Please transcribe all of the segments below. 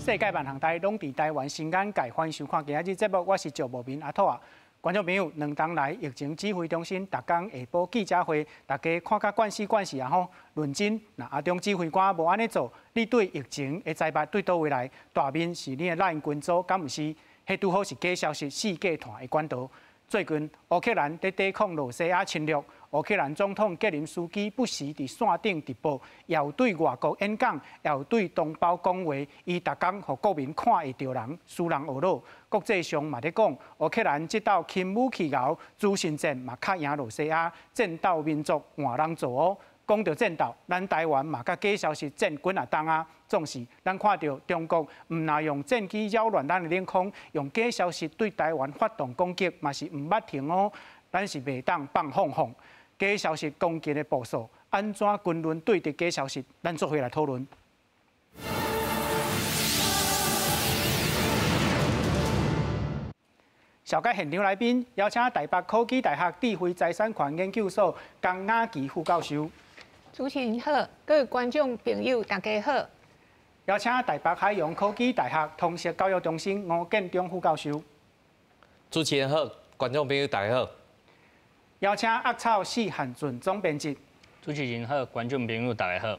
世界万行台拢伫台湾新眼界，欢迎收看今仔日节目，我是赵无明阿兔啊。观众朋友，2天来疫情指挥中心逐天下晡记者会，大家看甲惯势啊吼，论真。那阿中指挥官无安尼做，你对疫情的灾脉对倒位来？大面是你的蓝军组，敢毋是？迄拄好是假消息、四假团的管道。最近乌克兰在抵抗罗西亚侵略，乌克兰总统泽连斯基不时伫线顶直播，又对外国演讲，又对同胞讲话，伊逐天互国民看会到人，使人懊恼。国际上嘛咧讲，乌克兰即道轻武器后主信战嘛较赢罗西亚，战斗民族换人做哦。讲到战斗，咱台湾嘛甲假消息战滚啊当啊，总是咱看到中国毋若用战机扰乱咱的领空，用假消息对台湾发动攻击，嘛是毋捌停哦。咱是袂当放放放，假消息攻击的步数，安怎军论对敌假消息？咱做伙来讨论。小解现场来宾，邀请台北科技大学智慧财产权研究所江雅琪副教授。主持人好，各位观众朋友大家好。邀请台北海洋科技大学通识教育中心吴建中副教授。主持人好，观众朋友大家好。邀请鸭草四汉俊总编辑。主持人好，观众朋友大家好。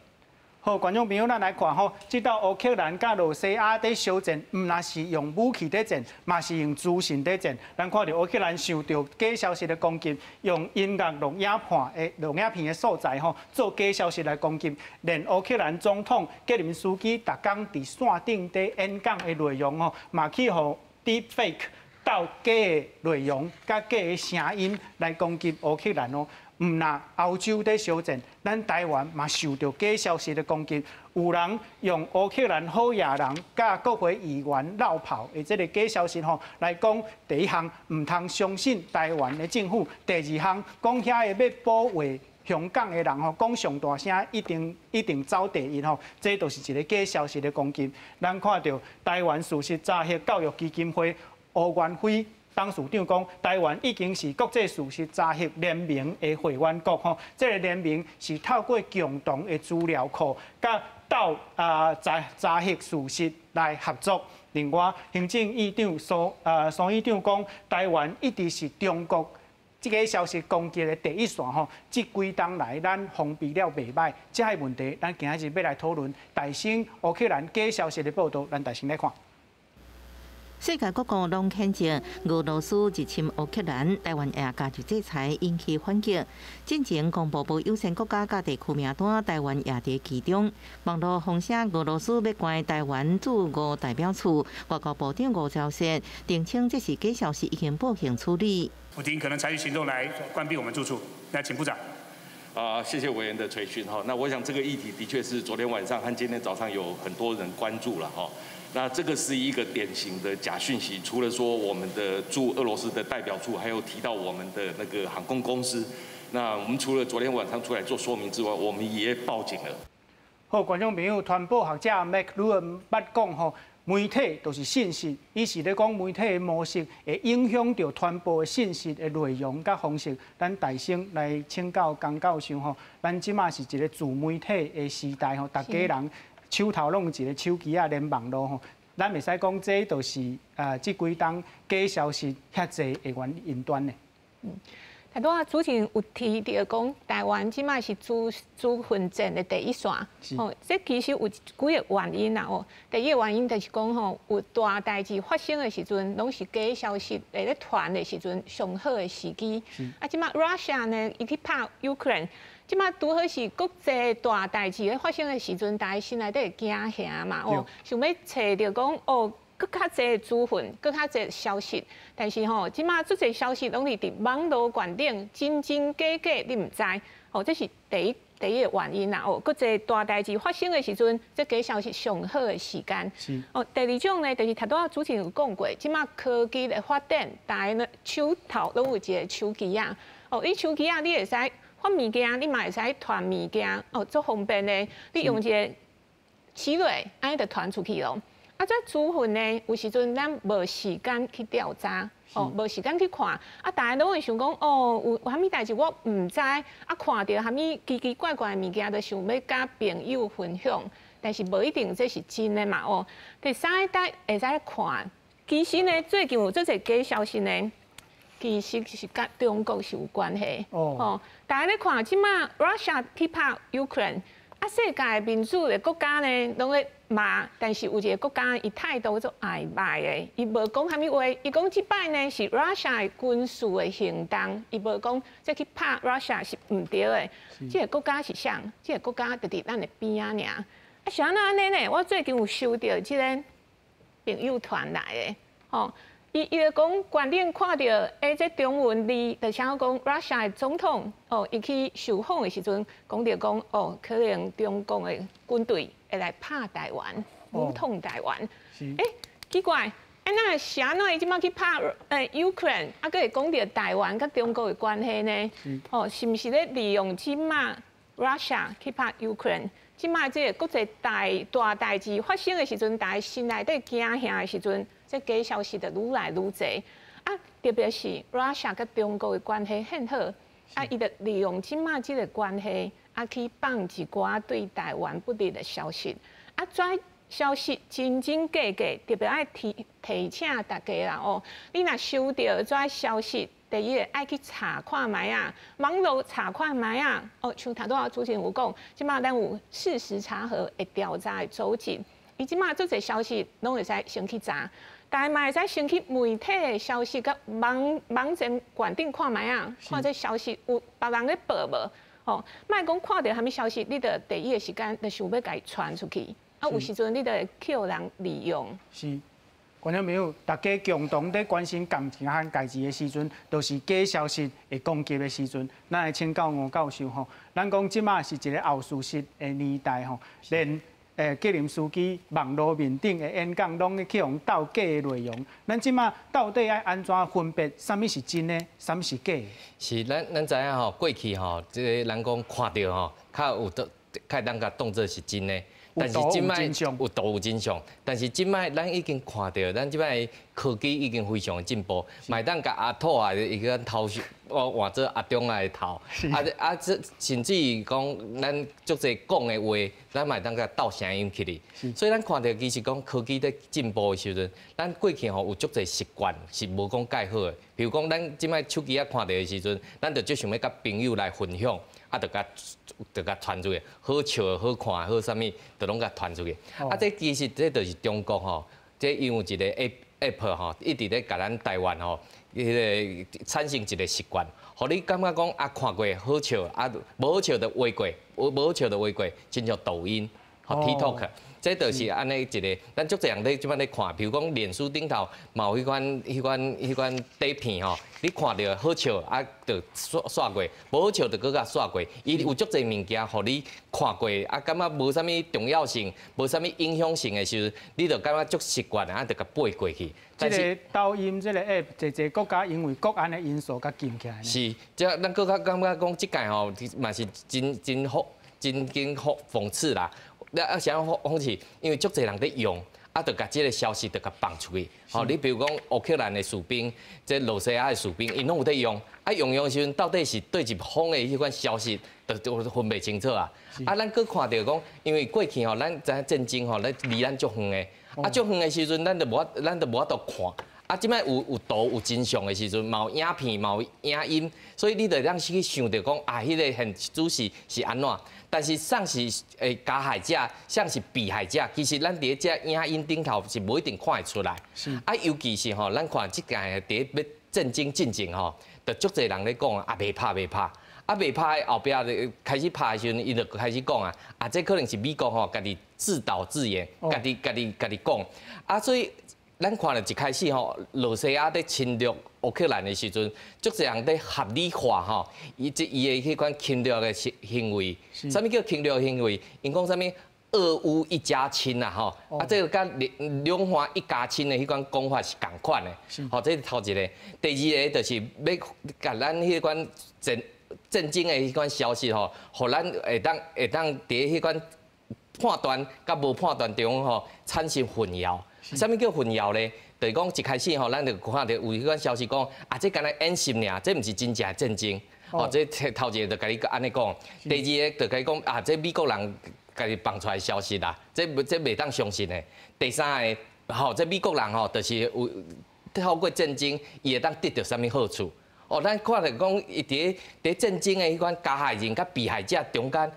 好，观众朋友，咱来看吼，即道乌克兰甲罗西亚在相战，毋若是用武器在战，嘛是用资讯在战。咱看到乌克兰受到假消息的攻击，用音乐录影片的所在吼，做假消息来攻击，连乌克兰总统泽连斯基逐天伫线顶在演讲的内容吼，嘛去互 deepfake 盗假的内容、甲假的声音来攻击乌克兰哦。毋若欧洲在相战，咱台湾嘛受到假消息的攻击，有人用乌克兰好野人甲国会议员闹炮的这个假消息吼，来讲第一项毋通相信台湾的政府，第二项讲遐个要保卫香港的人吼，讲上大声一定走第一吼，这都是一个假消息的攻击。咱看到台湾事实查核教育基金会吴元辉董事长讲，台湾已经是国际事实查核联盟的会员国吼，这个联盟是透过共同的资料库，甲到查核事实来合作。另外，行政院长苏院长讲，台湾一直是中国这个消息攻击的第一线吼。这几天来，咱封闭了袂歹，这些问题，咱今日要来讨论。大兴乌克兰假消息的报道，咱大兴来看。世界各国拢谴责俄罗斯入侵乌克兰，台湾也加入制裁，引起反击。进前公布优先国家甲地区名单，台湾也伫其中。网络风声俄罗斯要关台湾驻俄代表处，外交部长吴钊燮澄清这是假消息，已经报警处理。普丁可能采取行动来关闭我们住处。那请部长。谢谢委员的垂询哈。那我想这个议题的确是昨天晚上和今天早上有很多人关注了哈。那这个是一个典型的假讯息，除了说我们的驻俄罗斯的代表处，还有提到我们的那个航空公司。那我们除了昨天晚上出来做说明之外，我们也报警了。好，观众朋友，传播学者麦克鲁恩捌讲吼，媒体就是信息，伊是咧讲媒体的模式会影响到传播的信息的内容甲方式。咱大声来请教江教授吼，咱即马是一个自媒体的时代吼，大家人手头拢有一个手机啊，连网络吼，咱袂使讲这都是这几档假消息遐济的云端的。太多主持人有提到讲，台湾即卖是主混战的第一线，哦，这其实有几个原因啦哦。第一个原因就是讲吼，有大代志发生的时阵，拢是假消息在咧传的时阵上好的时机。啊，即卖 Russia 呢，伊去拍 Ukraine， 即卖拄好是国际大代志咧发生的时阵，大家心内底会惊吓嘛哦，想要找着讲哦。更较侪资讯，更较侪消息，但是吼，即马足侪消息拢是伫网络观顶，真真假假你唔知，哦，这是第一个原因啦。哦，搁侪大代志发生的时阵，这假消息上好的时间。哦，第二种呢，就是头拄主持人有讲过，即马科技的发展，大家呢手头拢有一个手机啊。哦，你手机啊，你会使发物件，你嘛会使传物件，哦，足方便的。你用一个起落，安尼就传出去咯。啊，这资讯呢，有时阵咱无时间去调查，哦，无时间去看，啊，大家拢会想讲，哦，有虾米代志我唔知，啊，看到虾米奇奇怪怪的物件，就想要甲朋友分享。但是无一定这是真的嘛哦。第三个会使看，其实呢最近有这个假消息呢，其实是跟中国是有关系哦。大家咧看，即马 Russia 去拍 Ukraine， 啊，世界民主的国家呢，拢咧骂，但是有一个国家伊态度做暧昧的，伊无讲虾米话，伊讲即摆呢是 Russia 的军事的行动，伊无讲即去拍 Russia 是唔对的。即个国家是啥？即个国家就伫咱的边啊尔。啊，是安尼呢？我最近有收到即个朋友传来的，吼。伊就讲，观点看到这中文字，就写讲 Russia 的总统伊去受访的时阵，讲到讲可能中共的军队会来拍台湾，武统台湾。奇怪，那是安怎伊即摆去拍Ukraine， 啊，佮会讲到台湾佮中国的关系呢？是毋是咧利用即摆 Russia 去拍 Ukraine？ 即摆即个国际大代志发生的时阵，大家心内底惊吓的时阵。这假消息就愈来愈侪啊！特别是 Russia 跟中国的关系很好啊，伊就利用即马即个关系啊，去放一寡对台湾不利的消息啊。这消息真真假假，特别爱提醒大家啦哦！你若收到这消息，第一爱去查看卖啊，网络查看卖啊哦，像头拄仔主持人有讲，即马咱有事实查核的调查的走进，伊即马做这消息拢会使先去查。大家嘛会使先去媒体的消息，甲网站观点看卖啊，看这消息有别人咧报无？吼，莫讲看到虾米消息，你着第一个时间就想要甲伊传出去，啊，有时阵你着会去互人利用。是，观众朋友，大家共同在关心感情和代志的时阵，都是假消息会攻击的时阵，咱来请教吴教授吼，咱讲即马是一个后事实的年代吼，连。吉林书记网络面顶的演讲，拢去用斗假的内容。咱即马到底要安怎分别，啥物是真的，啥物是假的？是，咱知影吼，过去吼，即个人讲看到吼，较有当甲当作是真的。但是即摆有图有真相，但是即摆咱已经看到，咱即摆科技已经非常的进步，卖当甲阿土啊，伊个头换做阿中来头，这甚至于讲咱足侪讲的话，咱卖当甲斗声音起哩。所以咱看到其实讲科技在进步的时阵，咱过去吼有足侪习惯是无讲介好的，比如讲咱即摆手机啊看到的时阵，咱就足想要甲朋友来分享。啊，就甲传出去，好笑、好看、好啥物，就拢甲传出去。啊，这其实这就是中国吼，这因为一个 app 吼，一直咧甲咱台湾吼，迄个产生一个习惯，互你感觉讲啊看过好笑，啊无好笑就划过，无好笑就划过，亲像抖音、吼 TikTok。这就是安尼一个，咱足侪人咧即摆咧看，比如讲脸书顶头嘛有迄款底片吼，你看到好笑啊，就刷过；无好笑就搁甲刷过。伊有足侪物件，互你看过啊，感觉无啥物重要性，无啥物影响性的时候，你就感觉足习惯啊，就甲背过去。这个抖音这个 app， 一国家因为国安的因素甲禁起来。是，即咱搁较感觉讲即届吼，嘛是真讽刺啦。啊，啥讽刺？因为足侪人在用，啊，就甲即个消息就甲放出去。吼，你比如讲乌克兰的士兵，即罗西亚的士兵，因拢有在用。啊，用的时阵到底是对一方的迄款消息，就分袂清楚啊。啊，咱搁看到讲，因为过去吼，咱知影战争吼，咱离咱足远的，啊，足远的时阵，咱就无法度看。啊，即摆有图有真相的时阵，嘛有影片，嘛有影音，所以你得让去想到讲啊，迄个现主是安怎？但是上是加害者，上是被害者，其实咱伫这影音顶头是无一定看会出来。是啊，尤其是吼，咱看即届伫要震惊进前吼，就足侪人咧讲啊，袂拍。啊，袂拍后壁就开始拍的时阵，伊就开始讲啊，这可能是美国吼家己自导自演，家己讲啊，所以。咱看了一开始吼，罗西亚在侵略乌克兰的时阵，足侪人在合理化吼，伊的迄款侵略的行为，啥物叫侵略行为？因讲啥物俄乌一家亲啊吼，啊这个甲两岸一家亲的迄款讲法是共款的，吼，这是头一个。第二个就是要甲咱迄款震惊的迄款消息吼，互咱会当伫迄款判断甲无判断中吼产生混淆。啥物叫混淆咧？就是讲一开始吼，咱就看到有迄款消息讲，啊，这敢若演习尔，这毋是真正战争。哦，这头一个就甲你安尼讲，第二个就甲你讲啊，这美国人家己放出来消息啦，这袂当相信的。第三个，吼，这美国人吼，就是有透过战争，伊会当得到啥物好处？哦，咱看着讲，伊伫战争的迄款加害人甲被害者中间，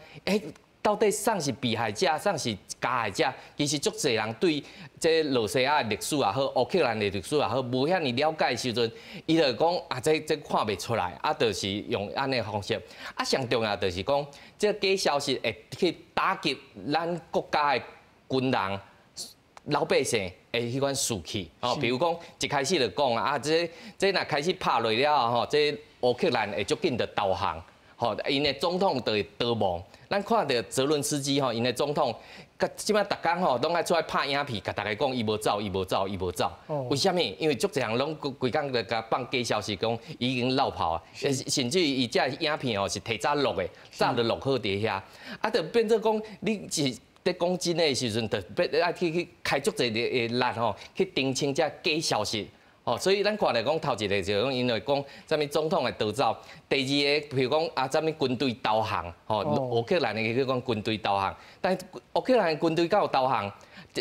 到底啥是被害者，啥是加害者？其实足侪人对这罗西亚的历史也好，乌克兰的历史也好，无遐尼了解的时阵，伊就讲啊，这看袂出来，啊，就是用安尼方式。啊，上重要就是讲，这假消息会去打击咱国家的军人、老百姓的迄款士气。哦，比如讲一开始就讲啊，这若开始拍落了吼，这乌克兰会足紧就投降。吼，因的总统就会逃亡。咱看到泽伦斯基吼，因的总统，甲即摆逐工吼，拢爱出来拍影片，甲大家讲伊无走，伊无走，伊无走。为什么？因为足侪人拢规工就甲放假消息，讲伊已经落跑啊。甚至伊这影片吼是提早录的，早就录好伫遐。啊，就变做讲，你是在讲真的时阵，就爱去开足侪的力吼，去澄清这假消息。哦，所以咱看来讲，头一个就讲，因为讲啥物总统的逃走，第二个，譬如讲啊，啥物军队投降，吼，乌克兰的叫讲军队投降，但乌克兰的军队敢有投降？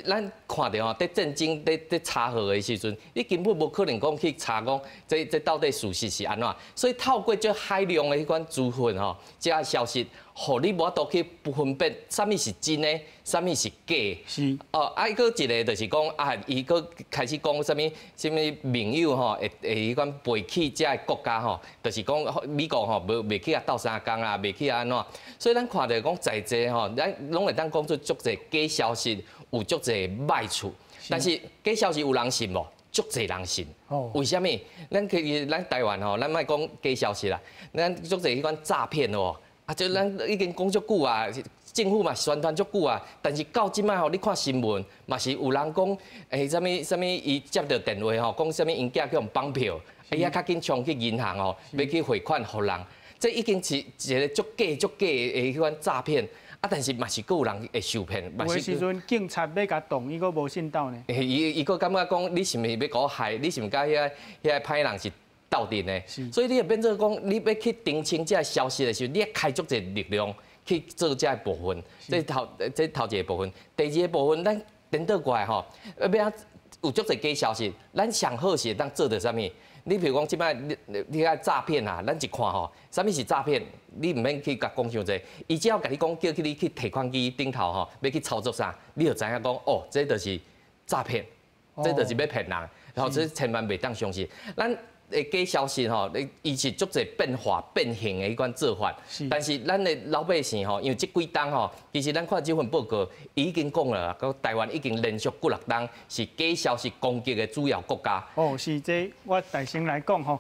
咱看到吼，在战争在查核的时阵，你根本无可能讲去查讲这到底事实是安怎，所以透过这海量的迄款资讯吼，这消息，互你无法度去分辨啥物是真的，啥物是假的。是。哦，啊，一个就是讲啊，伊个开始讲啥物盟友吼，会迄款背弃这国家吼，就是讲美国吼，袂去啊斗相共啊，袂去安怎，所以咱看到讲在这吼，咱拢会当讲出足侪假消息。有足侪歹处，但是假消息有人信无？足侪人信。为什么？咱台湾吼，咱莫讲假消息啦，咱足侪迄款诈骗哦，啊，就咱已经讲足久啊，政府嘛宣传足久啊，但是到即摆吼，你看新闻嘛是有人讲，啥物伊接到电话吼，讲啥物因囝去互绑票，伊啊较紧冲去银行吼，要去汇款互人，这已经是一个足假的迄款诈骗。啊，但是嘛是有人会受骗，有时阵警察要甲动，伊阁无信到呢。伊阁感觉讲，你是毋是要搞害？你是毋是甲遐歹人是斗阵的？所以你会变做讲，你要去澄清这消息的时候，你要开足侪力量去做这部分。这头一个部分，第二个部分，咱颠倒过来吼，要有足侪假消息，咱上好是当做到啥物？你譬如讲，即摆你啊诈骗啊，咱一看吼，啥物是诈骗？你唔免去甲讲伤济，伊只要甲你讲，叫你去提款机顶头吼，要去操作啥，你就知影讲，哦，这就是诈骗，这就是要骗人，然后这千万袂当相信。咱的假消息吼，伊是足侪变化变形的一款做法，但是咱的老百姓吼，因为这几档吼，其实咱看这份报告已经讲了，到台湾已经连续几6档是假消息攻击的主要国家。哦，是这我大声来讲吼。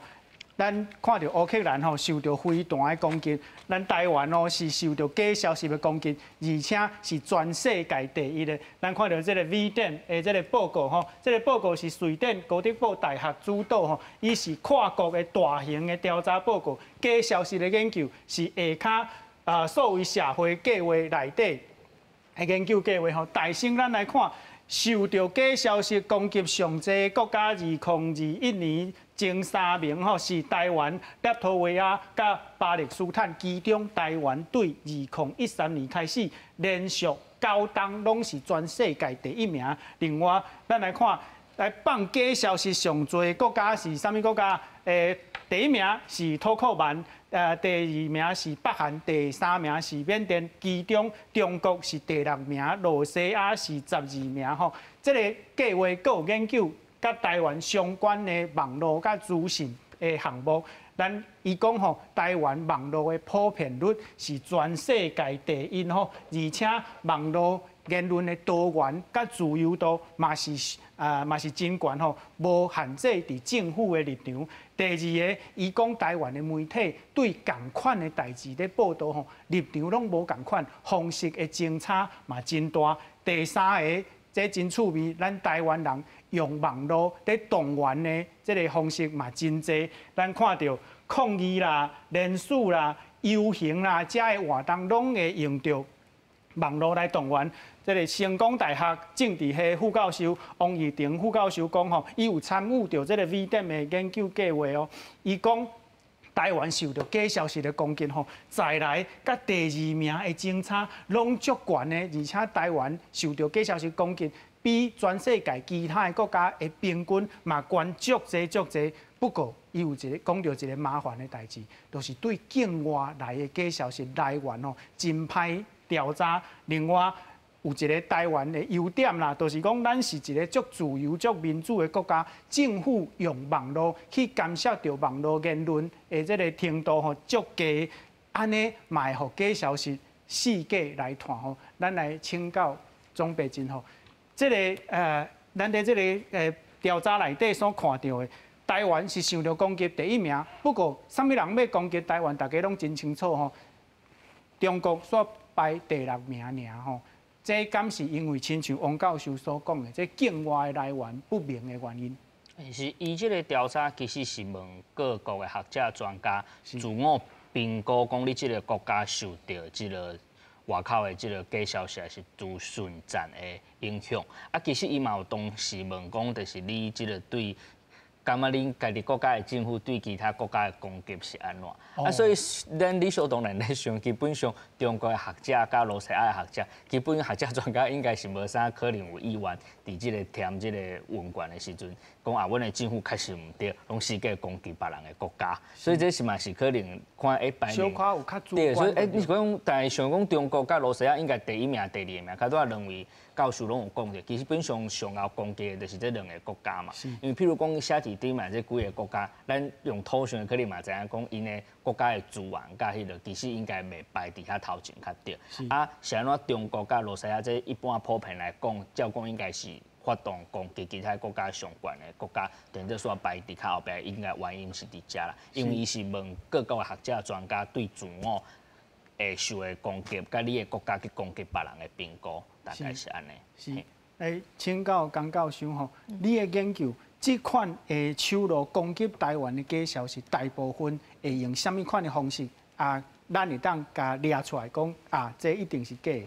咱看到乌克兰吼受到飞弹的攻击，咱台湾哦是受到假消息的攻击，而且是全世界第一的。咱看到这个 V-10的这个报告吼，这个报告是瑞典哥德堡大学主导吼，伊是跨国的大型的调查报告，假消息的研究是下骹所谓社会计划内底的研究计划吼。大声咱来看，受到假消息攻击上济国家，2021年。前3名吼是台湾、立陶宛啊、甲巴勒斯坦，其中台湾对2013年开始连续9档拢是全世界第一名。另外，咱来看来放假消息上侪国家是啥物国家？第一名是土库曼，第2名是北韩，第3名是缅甸，其中中国是第6名，罗西亚是12名吼。这个计划阁有研究。甲台湾相关的网络甲资讯的项目，咱伊讲吼，台湾网络的普遍率是全世界第一吼，而且网络言论的多元甲自由度嘛是真悬吼，无限制伫政府的立场。第二个，伊讲台湾的媒体对共款的代志咧报道吼，立场拢无共款，方式的争差嘛真大。第三个。这真趣味，咱台湾人用网络在动员的这个方式嘛真济，咱看到抗议啦、联署啦、游行啦，这个活动拢会用到网络来动员。这个成功大学政治系副教授王义庭副教授讲吼，伊有参与到这个 V-10的研究计划哦，伊讲。台湾受到假消息的攻击吼，再来甲第2名的争差拢足悬的，而且台湾受到假消息攻击，比全世界其他的国家的平均嘛悬足侪。不过，伊有一个讲到一个麻烦的代志，就是对境外来的假消息来源吼，真歹调查。另外，有一个台湾的优点啦，就是讲咱是一个足自由、足民主的国家，政府用网络去监视着网络言论的这个程度吼足低，安尼嘛会互假消息四假来传吼。咱来请教钟北真吼，这个咱在这个调查内底所看到的，台湾是受到攻击第1名，不过什么人要攻击台湾，大家拢真清楚吼。中国煞排第6名尔吼。这敢是因为亲像王教授所讲的，这境外的来源不明的原因？是，伊这个调查其实是问各国的学者专家，自我评估讲你这个国家受到这个外口的这个假消息还是资讯战的影响。啊，其实伊嘛有当时问讲，就是你这个对。感觉恁家己国家的政府对其他国家的攻击是安怎？啊，所以咱理所当然来想，基本上中国的学者甲罗西亚的学者，基本学者专家应该是无啥可能有意愿伫即个填即个问卷的时阵，讲啊，阮的政府确实毋对，拢世界攻击别人的国家，所以这是嘛是可能看排名。小可有较主观。对，所以你讲，但是想讲中国甲罗西亚应该第1名、第2名，较多认为。教授拢有讲着，基本上上后攻击的就是这2个国家嘛。因为譬如讲写伫顶嘛，这几个国家，咱用土象可能嘛知影讲，因的国家的资源甲迄个，其实应该袂排伫遐头前较对。啊，是安怎中国甲罗西亚这一般普遍来讲，照讲应该是发动攻击其他国家相关的国家，等于说排伫较后边，应该原因是伫遮啦。因为伊是问各国的学者专家对自我会受的攻击，甲你的国家去攻击别人的评估。大概是安尼。是，来请教江教授吼，你的研究，这款会手路攻击台湾的假消息，大部分会用什么款的方式啊？咱会当甲列出来讲啊，这一定是假的。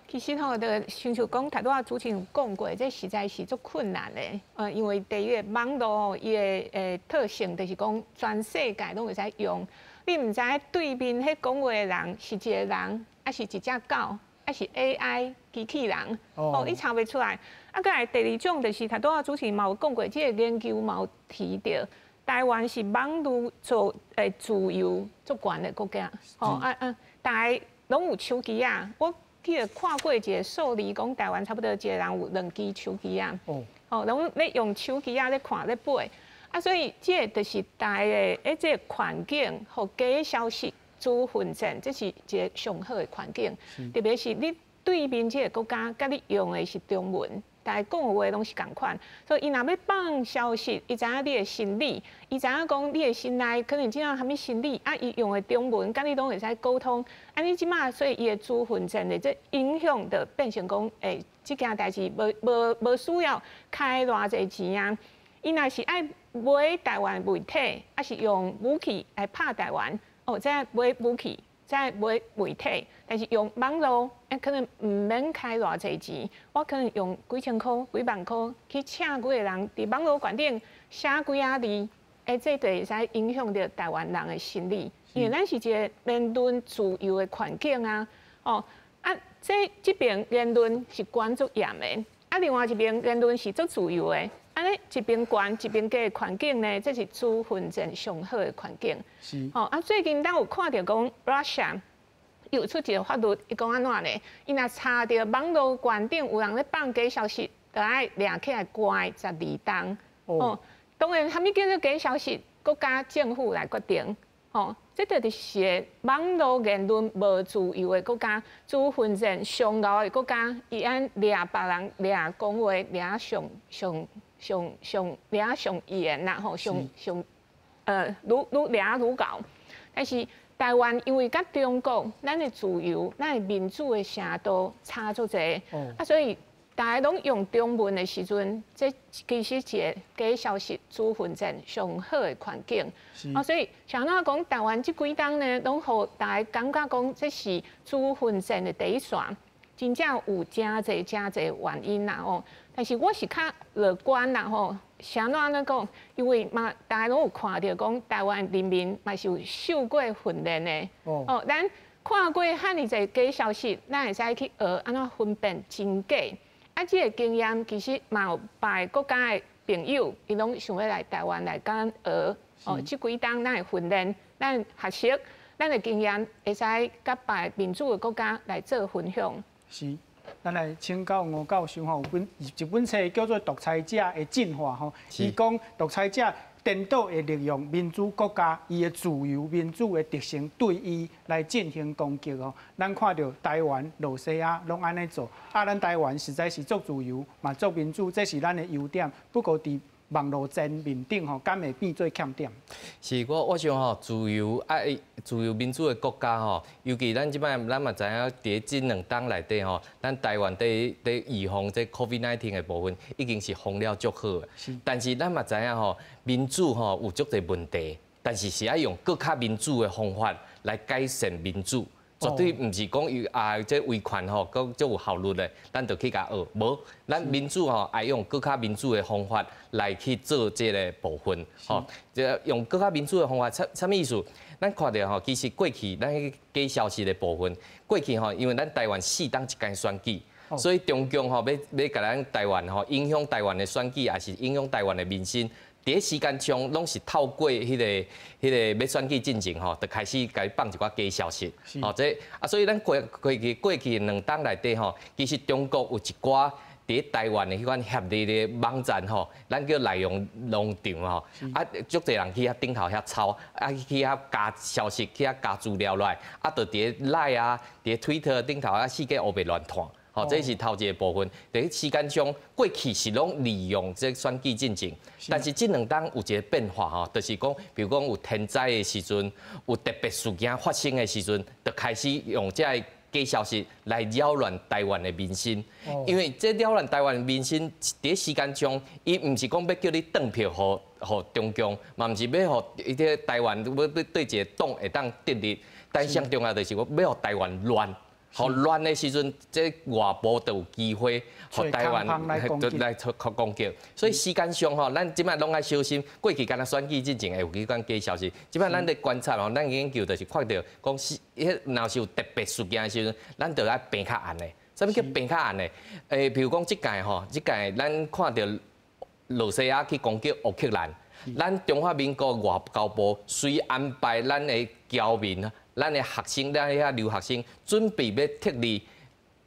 其实吼，就亲像讲，头拄仔主持人有讲过，这实在是足困难的。因为第一个网络伊的特性就是讲，全世界拢会使用。你毋知对面迄讲话的人是一个人，还是一只狗？还是 AI 机器人，你查袂出来。啊，再来第2种就是头拄仔主持人嘛有讲过，这个研究嘛有提到，台湾是网络自由足悬的国家。大家拢有手机啊，我记得看过一个数字，讲台湾差不多一个人有2支手机啊。拢咧用手机啊咧看咧背。啊，所以这就是大家的这个环境和假消息。资混战，这是一个上好的环境。特别是你对面这个国家，甲你用的是中文，大家讲的话拢是共款。所以伊若要放消息，伊知影你的心理，伊知影讲你的心内可能怎样虾米心理，啊，伊用的中文，甲你拢会使沟通。啊，你即马所以伊的资混战的这影响的变成讲，这件代志无需要开偌济钱啊。伊若是爱买台湾媒体，还是用武器来拍台湾？再买武器，再买媒体，但是用网络，可能唔免开偌济钱，我可能用几千块、几万块去请几个人伫网络馆顶写几啊字，这就会使影响到台湾人的心理，因为咱是一个言论自由的环境啊。这边言论是管足严的，另外一边言论是足自由的。安尼一边悬一边假的环境呢，这是资混战上好的环境。是。最近咱有看到讲 Russia 有出一个法律，伊讲安怎呢？伊若查到网络馆顶有人咧放假消息，就爱抓起来关12天。当然，虾米叫做假消息？国家政府来决定。这就是网络言论无自由的国家，资混战上高的国家，伊按抓别人抓讲话抓上严啦，上愈抓愈高。但是台湾因为甲中国，咱的自由、咱的民主的程度差足侪，所以大家拢用中文的时阵，这其实是一个假消息资混战上好的环境。所以像咱讲台湾这几天呢，拢互大家感觉讲这是资混战的第一线，真正有真侪原因啦但是我是较乐观啦啥怎讲？因为嘛，大家拢有看到讲，台湾人民嘛是有受过训练的。哦，咱看过遐尼侪假消息，咱会使去学安怎分辨真假。啊，这个经验其实嘛有别国家的朋友，伊拢想要来台湾来讲学。哦，即几档咱会训练，咱学习，咱的经验会使甲别民主的国家来做分享。是。咱来请教吴教授吼，有一本册叫做《独裁者的进化》吼，伊讲独裁者颠倒会利用民主国家伊的自由民主的特性，对伊来进行攻击哦。咱看到台湾、罗西亚拢安尼做，咱台湾实在是足自由嘛，足民主，这是咱的优点。不过伫网络战面顶吼，敢会变做欠点？是我想吼，自由民主的国家吼，尤其咱即摆咱嘛知影，伫即2档内底吼，咱台湾伫预防这 COVID-19 的部分已经是防了足好的。但是咱嘛知影吼，民主吼有足侪问题，但是要用更较民主的方法来改善民主。绝对唔是讲这维权吼，够足有效率的，咱就去甲学。无，咱民主吼爱用更较民主的方法来去做这个部分，吼，这用更较民主的方法，啥物意思？咱看到吼，其实过去咱假消息的部分，过去吼，因为咱台湾4档一间选举，所以中共吼要甲咱台湾吼影响台湾的选举，也是影响台湾的民心。第一时间上拢是透过迄个要选举进程吼，就开始甲伊放一寡假消息，吼这所以咱过去2档内底吼，其实中国有一寡伫台湾的迄款协力的网站吼，咱叫内容农场吼，足侪人去遐顶头遐抄，去遐加消息，去遐加资料落来，就伫Line啊，伫Twitter顶头四界黑白乱传。好，这是头一个部分。第一时间上，过去是拢利用这选举进程，但是这2档有一个变化吼，就是讲，比如讲有天灾的时阵，有特别事件发生的时阵，就开始用这假消息来扰乱台湾的民心。因为这扰乱台湾民心，第一时间上，伊唔是讲要叫你转票互中共，嘛唔是要互伊这台湾要对一个党会当得利，但上重要就是要互台湾乱。好乱的时阵，这外部就有机会，互台湾来攻击。所以时间上吼，咱即摆拢爱小心。过去敢若选举之前会有几款假消息，即摆咱咧观察吼，咱研究就是看到讲若是有特别事件的时阵，咱就爱平较暗的。啥物叫平较暗的？譬如讲即届吼，即届咱看到罗西亚去攻击乌克兰，咱中华民国外交部随安排咱的侨民。咱的学生，咱遐留学生准备要撤离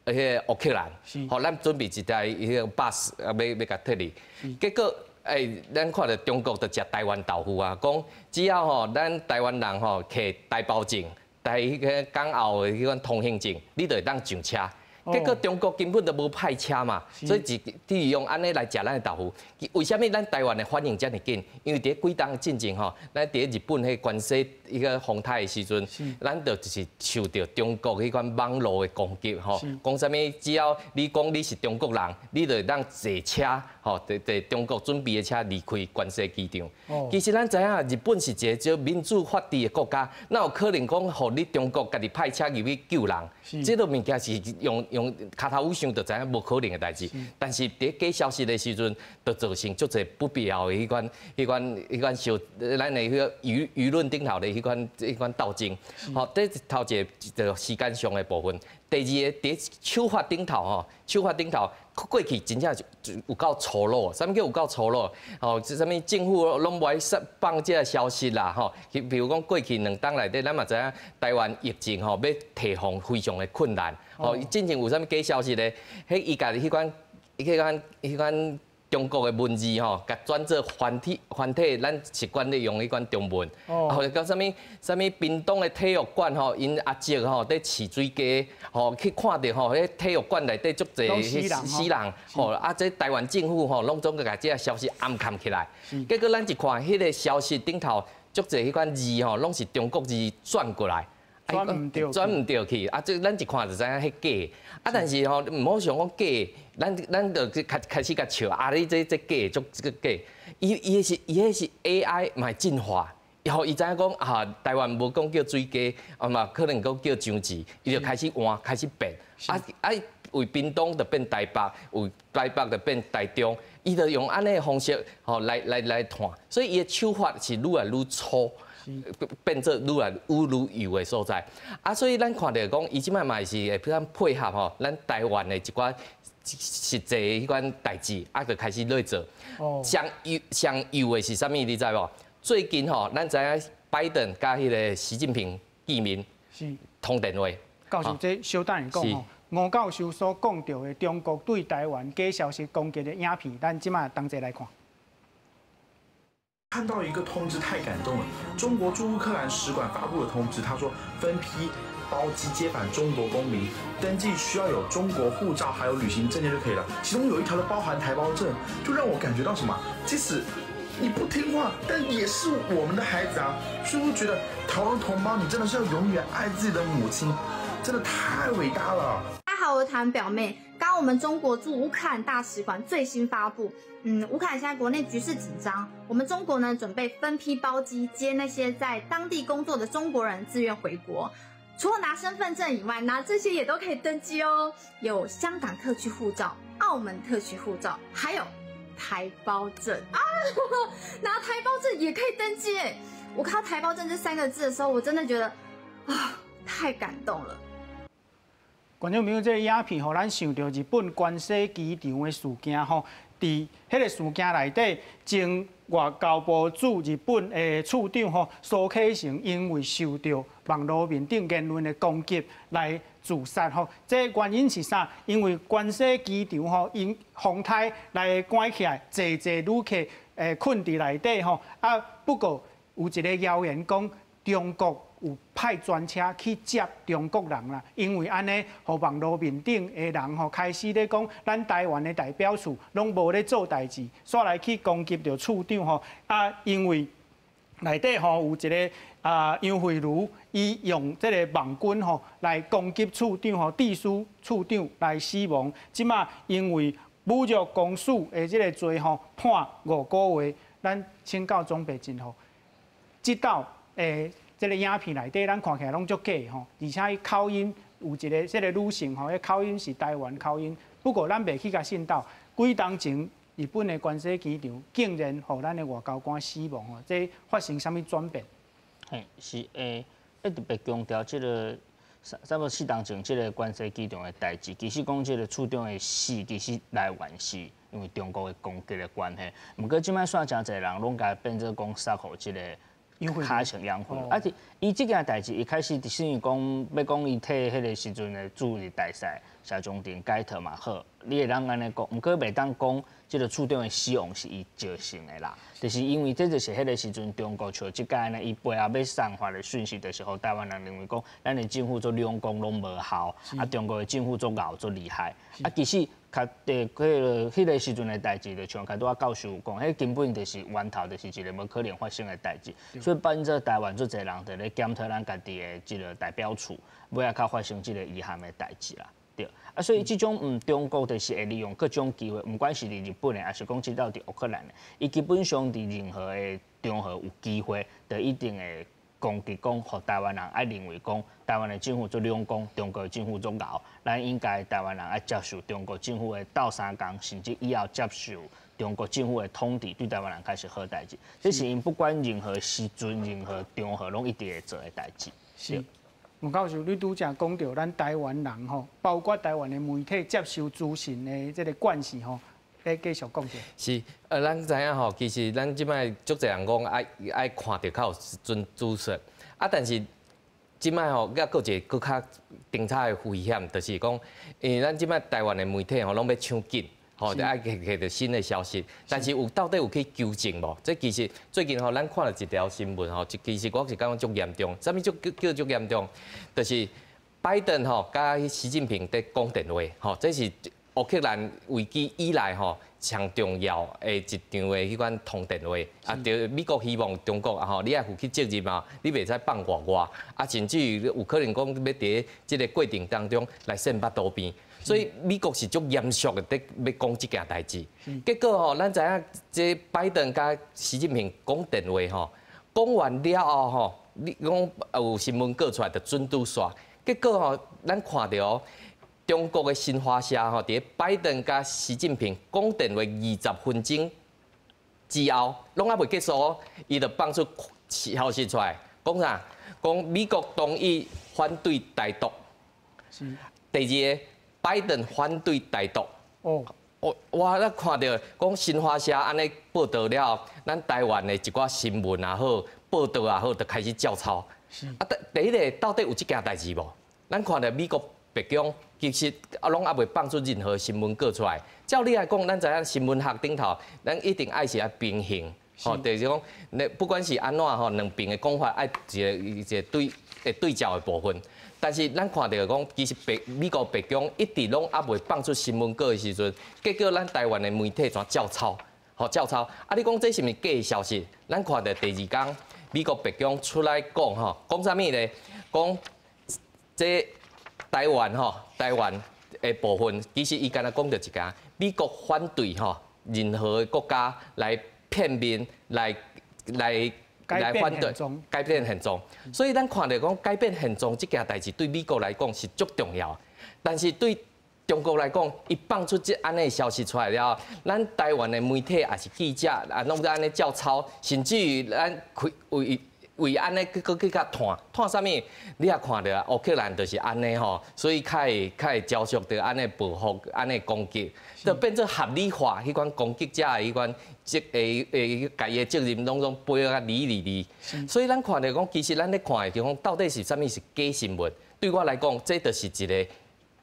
迄乌克兰，好，咱准备一台迄个巴士要甲撤离。结果咱看到中国就食台湾豆腐啊，讲只要吼咱台湾人吼摕台胞证、台迄个港澳的迄款通行证，你就会当上车。结果中国根本就无派车嘛，所以利用安尼来食咱的豆腐。为什么咱台湾的反应这么紧？因为伫几档进程吼，咱伫日本迄关西迄个风台的时阵，咱就是受到中国迄款网络的攻击吼。讲啥物？只要你讲你是中国人，你就当坐车吼，坐中国准备的车离开关西机场。其实咱知影，日本是一个叫民主法治的国家，哪有可能讲，互你中国家己派车入去救人？这个物件是用脚头想就知影无可能的代志。但是伫假消息的时阵，就造成足侪不必要的迄款小咱的迄个舆论顶头的迄款斗争。好，这是头一个时间上的部分。第二个伫手法顶头吼，手法顶头过去真正有够粗鲁，啥物叫有够粗鲁？吼，即啥物政府拢无爱放这个消息啦，吼。比如讲过去2档内底，咱嘛知影台湾疫情吼要提防非常的困难，吼，进前有啥物假消息咧？迄伊家己迄款。中国的文字吼，甲转做繁体，咱习惯咧用迄款中文。或者讲啥物屏东的体育馆吼，因阿叔吼在饲水鸡，吼去看到吼，迄体育馆内底足侪死人，吼这台湾政府吼拢总甲这个消息暗藏起来。结果咱一看，迄个消息顶头足侪迄款字吼，拢是中国字转过来。转唔对去，这咱一看就知影迄假。但是吼，唔好想讲假，咱就开始甲笑，你这假足这个假。伊迄是 AI 嘛进化，然后伊知影讲台湾无讲叫水鸡，嘛可能讲叫上字，伊就开始换，开始变。为屏东就变台北，为台北就变台中，伊就用安尼的方式吼来谈，所以伊的手法是愈来愈粗。变做愈来愈油的所在，啊，所以咱看到讲，伊即摆嘛是会比配合吼，咱台湾的一寡实际迄款代志，啊，就开始来做。上油的是啥物？你知无？最近吼，咱知影拜登甲迄个习近平见面，通电话。教授，这稍等下讲吼，吴教授所讲到的中国对台湾假消息攻击的影片，咱即摆同齐来看。看到一个通知太感动了，中国驻乌克兰使馆发布了通知，他说分批包机接返中国公民，登记需要有中国护照还有旅行证件就可以了。其中有一条的包含台胞证，就让我感觉到什么？即使你不听话，但也是我们的孩子啊！所以我觉得台湾同胞，你真的是要永远爱自己的母亲，真的太伟大了。大家好，我是台表妹。刚我们中国驻乌克兰大使馆最新发布，乌克兰现在国内局势紧张，我们中国呢准备分批包机接那些在当地工作的中国人自愿回国。除了拿身份证以外，拿这些也都可以登记哦。有香港特区护照、澳门特区护照，还有台胞证啊，拿台胞证也可以登记哎。我看到台胞证这3个字的时候，我真的觉得太感动了。观众朋友，这个影片，互咱想到日本关西机场的事件吼。伫迄个事件内底，前外交部驻日本的处长吼苏启成，因为受到网络面顶言论的攻击来自杀吼。这原因是啥？因为关西机场吼因风台来关起来，济旅客困伫内底吼。啊，不过有一个谣言讲中国有派专车去接中国人啦，因为安尼，互网络面顶的人吼开始咧讲，咱台湾的代表处拢无咧做代志，煞来去攻击着处长吼。啊，因为内底吼有一个杨慧如，伊用这个网军吼来攻击处长吼，致使处长来死亡。即马因为侮辱公署的这个罪吼，判5个月。咱请教总北警吼，即道这个影片内底，咱看起来拢足假吼，而且伊口音有一个这个女性吼，迄口音是台湾口音。不过咱袂去甲信道，几当前日本的关西机场竟然互咱的外交官死亡吼，这发生啥物转变？是特别强调这个差不多4当前这个关西机场的代志。其实讲这个处长的死，其实来源是因为中国的攻击的关系。不过即摆算真侪人拢甲变做讲杀互这个。卡成养分，而且伊即件代志一开始，就是讲要讲伊替迄个时阵的驻日大使谢长廷改头嘛好，你会当安尼讲，毋过袂当讲即个处长的死亡是伊造成的啦，就是因为这就是迄个时阵中国像即届呢，伊背后要散发的讯息的时候，台湾人认为讲，咱的政府做两公拢无效，啊中国的政府做熬做厉害，啊其实。迄个时阵的代志，就像开拄仔教授讲，迄根本就是源头，就是一个无可能发生的代志。所以变做台湾做侪人在咧检讨咱家己的即个代表处，尾仔较发生即个遗憾的代志啦。对，啊，所以即种中国就是会利用各种机会，毋管是伫日本的，还是讲即到伫乌克兰的，伊基本上伫任何的场合有机会，就一定会。攻击讲，互台湾人爱认为讲，台湾的政府做两公，中国的政府做熬，咱应该台湾人爱接受中国政府的倒三工，甚至以后接受中国政府的统治，对台湾人开始好代志。这是因不管任何时阵、任何场合，拢一定会做的代志。是。吴教授，你拄则讲到咱台湾人吼，包括台湾的媒体接受资讯的这个惯势吼。来继续讲者。是，咱知影吼，其实咱即摆足侪人讲爱看到较有准资讯，啊，但是即摆吼，还佫一个佫较精彩的危险，就是讲，因为咱即摆台湾的媒体吼，拢要抢紧，吼，爱摕到新的消息，但是到底有去纠正无？这其实最近吼，咱看了一条新闻吼，其实我是感觉足严重，啥物叫足严重？就是拜登吼，甲习近平在讲电话，吼，这是。乌克兰危机以来吼，上重要的一场的迄款通电话，啊，就美国希望中国啊吼，你爱负去责任嘛，你袂使放外，啊，甚至于有可能讲要伫即个过程当中来先把刀边，所以美国是足严肃的在要讲即件代志。结果吼，咱知影这拜登甲习近平讲电话吼，讲完了后吼，你讲有新闻过出来就准拄煞，结果吼，咱看到。中国的新华社吼，伫拜登甲习近平讲电话20分钟之后，拢还袂结束哦，伊就放出消息出来，讲啥？讲美国同意反对台独。是。第二个，拜登反对台独。哦。我咧看到讲新华社安尼报道了，咱台湾的一寡新闻也好，报道也好，就开始照抄。是。啊，第一个到底有这件代志无？咱看到美国白宫其实拢还袂放出任何新闻稿出来。照理来讲，咱知影新闻学顶头，咱一定爱是爱平衡，吼，就是讲，不管是安怎吼，两边的讲法爱一个对照的部分。但是咱看到讲，其实美国白宫一直拢还袂放出新闻稿的时阵，结果咱台湾的媒体全照抄，吼照抄。啊，你讲这是毋是假的消息？咱看到第二天，美国白宫出来讲吼，讲啥物呢？讲这台湾吼，台湾的部分，其实伊敢若讲到一件，美国反对吼任何的国家来片面来反对改变现状，所以咱看到讲改变现状这件代志对美国来讲是足重要，但是对中国来讲，伊放出这安尼消息出来了，咱台湾的媒体也是记者，啊，拢在安尼照抄，甚至于咱为安尼去甲探啥物？你也看到乌克兰就是安尼吼，所以较会招受到安尼报复、安尼攻击，就变做合理化迄款攻击者的迄款家己的责任拢背啊理。所以咱看到讲，其实咱咧看的地方到底是啥物是假新闻？对我来讲，这就是一个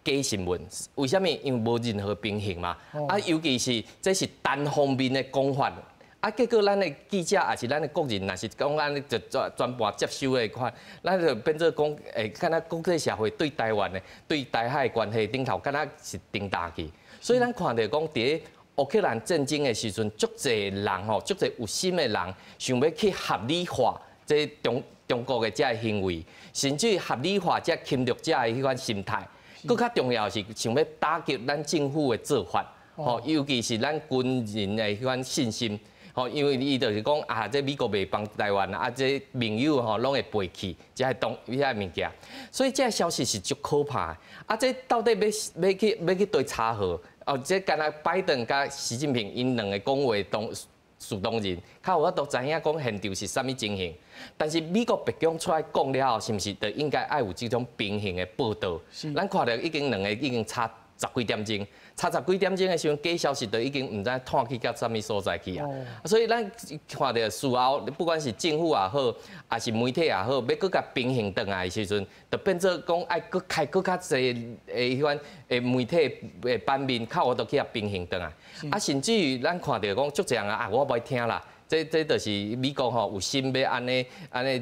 假新闻。为什么？因为无任何平衡嘛。啊，尤其是这是单方面的讲法。啊，结果咱的记者也是咱的国人，若是讲安尼就全盘接收的款，咱就变做讲，敢若国际社会对台湾的、对台海关系顶头，敢若是定大去。所以咱看到讲，伫乌克兰战争的时阵，足侪人吼，足侪有心的人，想要去合理化这中国的这个行为，甚至合理化这侵略者的迄款心态。更较重要是想要打击咱政府的做法，吼，尤其是咱军人的迄款信心。吼，因为伊就是讲啊，这美国袂帮台湾啊，这盟友吼拢会背弃，这些物件，所以这消息是足可怕的。啊，这到底要去对查核？哦，这敢若拜登甲习近平因两个讲话主动人，较有法度知影讲现场是啥物情形。但是美国白宫出来讲了后，是毋是就应该爱有这种平衡的报道？咱看到已经两个已经差10几点钟。差10几点钟的时候，假消息就已经唔知探去到啥物所在去啊。所以咱看到事后，不管是政府也好，还是媒体也好，要搁甲平衡倒来的时阵，就变做讲爱搁开搁较侪迄款媒体的版面，靠我都去平衡倒来。啊，甚至于咱看到讲足侪人啊，我不爱听啦。这就是美国吼有心要安尼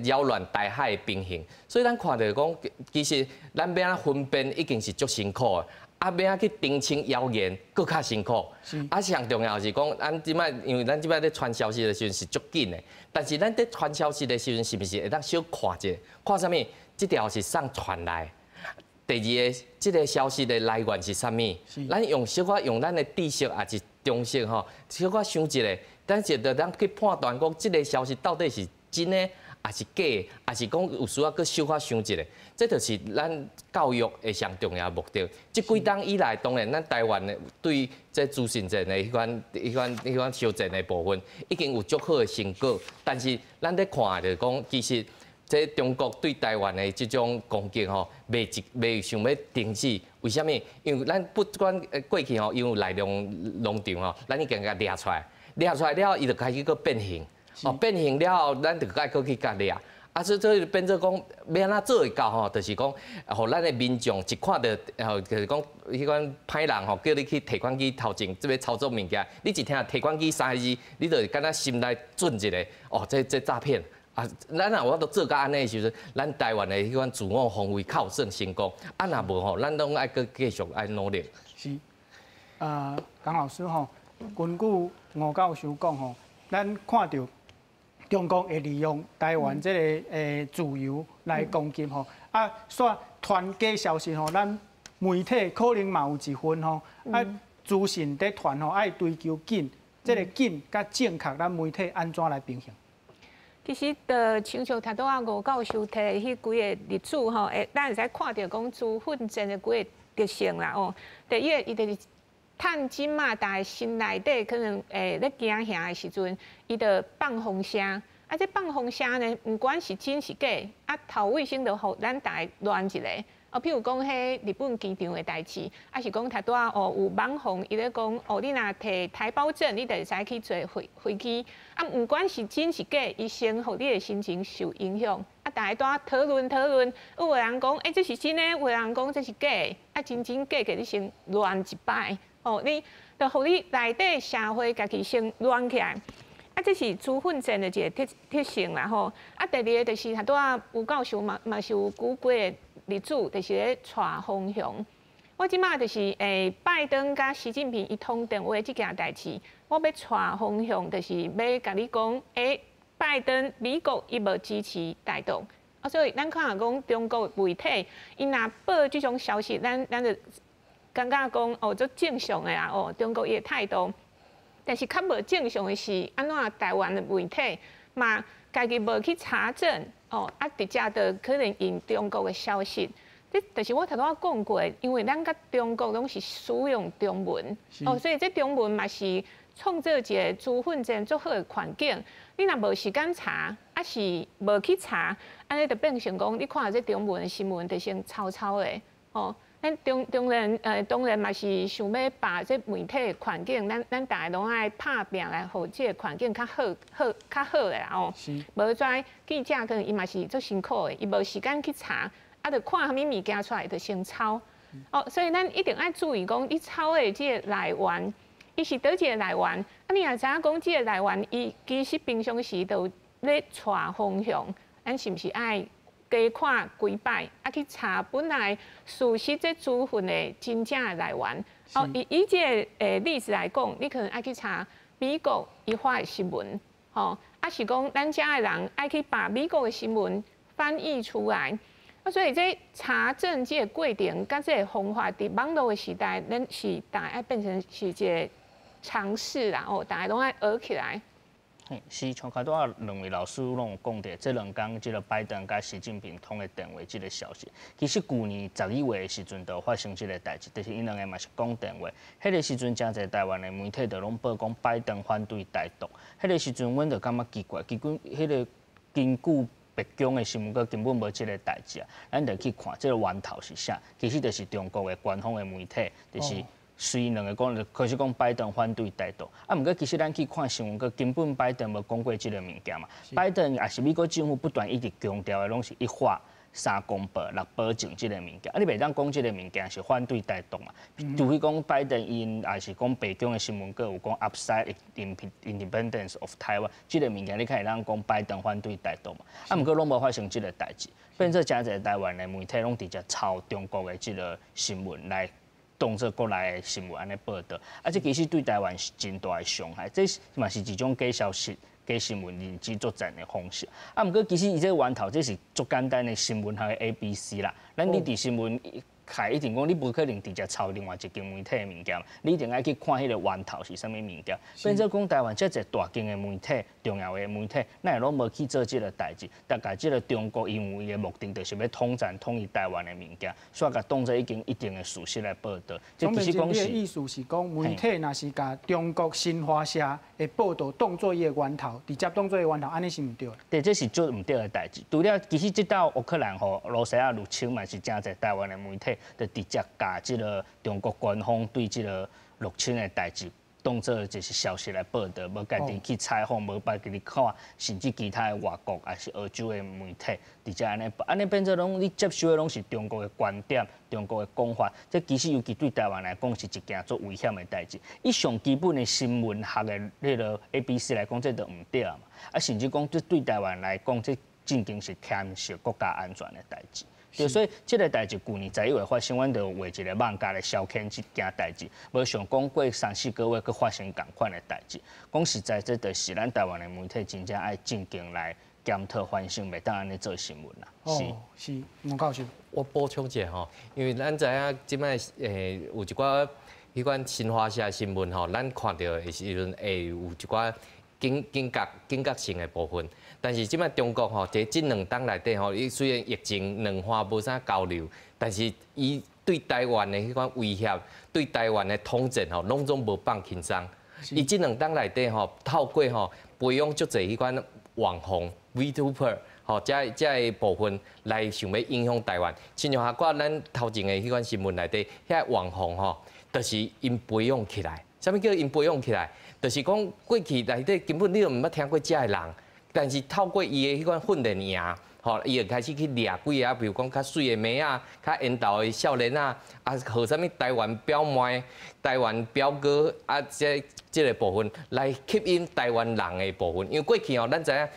扰乱台海的平衡。所以咱看到讲，其实咱要分辨已经是足辛苦的。啊，要去澄清谣言，更较辛苦。啊，上重要是讲，咱即摆因为咱即摆咧传消息的时阵是足紧的，但是咱在传消息的时阵是毋是会当小看者？看啥物？这条是上传来。第二个，这个消息的来源是啥物？咱用小可用咱的知识也是常识吼，小可想一下，但是就咱去判断讲，这个消息到底是真的。也是假的，也是讲有需要搁小可想一下，这就是咱教育的上重要目的。这几冬以来，当然咱台湾的对这资讯战的迄款修正的部分，已经有足好的成果。但是咱咧看就讲，其实这中国对台湾的这种攻击吼，未想要停止。为什么？因为咱不管过去吼，因为内容农场吼，咱已经甲抓出来了，伊就开始搁变形。哦，变形了后，咱就该去甲掠。啊，所以变做讲，要安怎做会到吼？就是讲，互咱的民众一看到，就是讲，迄款歹人吼，叫你去提款机头前，这边操作物件，你一听提款机3个字，你就敢若心内准一个，哦，这诈骗。啊，咱若我都做到安尼的时阵，咱台湾的迄款自我防卫较有算成功。啊，若无吼，咱拢爱搁继续爱努力。是，江老师吼，根据吴教授讲吼，咱看到。中国会利用台湾这个自由来攻击吼，啊，煞传假消息吼，咱媒体可能嘛有一份吼，啊，资讯在传吼，爱追求紧，这个紧甲正确，咱媒体安怎来平衡？其实，亲像头拄啊吴教授提迄几个例子吼，咱会使看到讲资讯战的几个特性啦哦。第一个，伊就是趁金嘛，大家心内底可能咧惊吓的时阵，伊就放风声。啊，这放风声呢，不管是真是假，啊头尾先就互咱大家乱一个。譬如讲，迄日本机场的代志，啊是讲头拄啊有网红伊咧讲，你若摕台胞证，你就会使去坐飞机。啊，不管是真是假，伊先互你的心情受影响。啊，大家都讨论，有个人讲，这是真的，有个人讲这是假，啊真假，你先乱一摆。你就互你内底社会家己先乱起来。啊，这是资讯战的一个特性啦吼。啊，第二个就是头拄啊吴教授嘛是有举几个例子，就是咧带风向。我即马就是拜登甲习近平伊通电话即件代志，我要带风向，就是要甲你讲，拜登美国伊无支持台独。啊，所以咱看下讲中国媒体，伊若报即种消息，咱就感觉讲足正常的啦中国伊的态度。但是较无正常的是，安怎台湾的媒体嘛，家己无去查证直接就可能用中国的消息。这就是我头拄仔讲过，因为咱甲中国拢是使用中文所以这中文嘛是创造一个资讯战足好的环境。你若无时间查，是无去查，安尼就变成讲，你看下这中文的新闻就先抄的咱当然嘛是想要把这媒体的环境，咱大家拢爱拍拼来，互这个环境较好的啦无跩记者可能伊嘛是足辛苦的，伊无时间去查，就看啥物物件出来就先抄。所以咱一定爱注意讲，你抄的这个来源，伊是倒一个来源。你若知影讲这个来源，伊其实平常时都咧带风向，咱是毋是爱？加看几摆，去查本来事实这资讯的真正的来源。以这个例子来讲，你可能爱去查美国伊发的新闻，是讲咱遮的人爱去把美国的新闻翻译出来。所以这查证这个过程，甲这个方法，伫网络的时代，咱是大家爱变成是一个尝试啦，大家拢爱学起来。是，像开拄啊两位老师拢有讲到，这两天即个拜登甲习近平通的电话即个消息，其实去年11月的时阵就发生即个代志，就是因两个嘛是讲电话，迄个时阵真侪台湾的媒体就拢报讲拜登反对台独，迄个时阵阮就感觉奇怪，迄个根据白宫的新闻，阁根本无即个代志啊，咱就去看即个源头是啥，其实就是中国的官方的媒体，就是。虽然两个讲，开始讲拜登反对台独，毋过其实咱去看新闻，佮根本拜登无讲过即个物件嘛。拜登也是美国政府不断一直强调的，拢是一话三公布六保证即个物件。你袂当讲即个物件是反对台独嘛？除非讲拜登因也是讲北京的新闻，佮有讲 upside independence of Taiwan 即个物件，你看会当讲拜登反对台独嘛？毋过拢无发生即个代志，变做真侪台湾的媒体拢直接抄中国的即个新闻来。当作国内的新闻安尼报道，这其实对台湾是真大的伤害，这嘛是一种假消息、假新闻认知作战的方式。毋过其实伊这源头这是足简单的新闻，还有 ABC 啦。咱你伫新闻一定讲，你不可能直接抄另外一间媒体的物件，你一定爱去看迄个源头是啥物物件。变做讲台湾遮侪大间的媒体、重要的媒体，咱也拢无去做即个代志。大概即个中国因为伊的目的就是要统一台湾的物件，所以甲当作已经一定的事实来报道。这其实讲是意思是讲，媒体若是甲中国新华社的报道当作伊的源头，直接当作伊源头，安尼是毋对的。对，这是做毋对的代志。除了其实即道乌克兰和罗西亚入侵嘛，是真侪台湾的媒体。就直接甲即个中国官方对即个入侵的代志，当作就是消息来报道，无家己去采访，无家己去看，甚至其他的外国还是欧洲的媒体，直接安尼变做拢你接受的拢是中国的观点、中国的讲法，这其实尤其对台湾来讲是一件做危险的代志。以上基本的新闻学的迄个 ABC 来讲，这都毋对嘛。甚至讲这对台湾来讲，这正经是牵涉国家安全的代志。对，所以这个代志去年11月发生，阮就画一个网架来消遣这件代志，无想讲过3、4个月，佮发生同款的代志。讲实在，这就是咱台湾的媒体真正爱正经来检讨反省，袂当安尼做新闻啦。是，吴教授，我补充一下吼，因为咱知影即摆有一寡迄款新华社新闻吼，咱看到的时阵会有一寡警觉性的部分。但是即摆中国吼，这2档内底吼，伊虽然疫情两岸无啥交流，但是伊对台湾的迄款威胁，对台湾的统战吼，拢总无放轻松。伊即2档内底吼，透过吼培养足侪迄款网红 VTuber。吼，这部分来想要影响台湾，亲像我咱头前的迄款新闻内底，遐网红吼，就是因培养起来。啥物叫因培养起来？就是讲过去内底根本你都毋捌听过这个人，但是透过伊的迄款训练营，吼，伊就开始去掠几个，比如讲较水的妹啊，较缘投的少年啊，啊，学啥物台湾表妹、台湾表哥啊，这个部分来吸引台湾人的部分，因为过去吼，咱知影。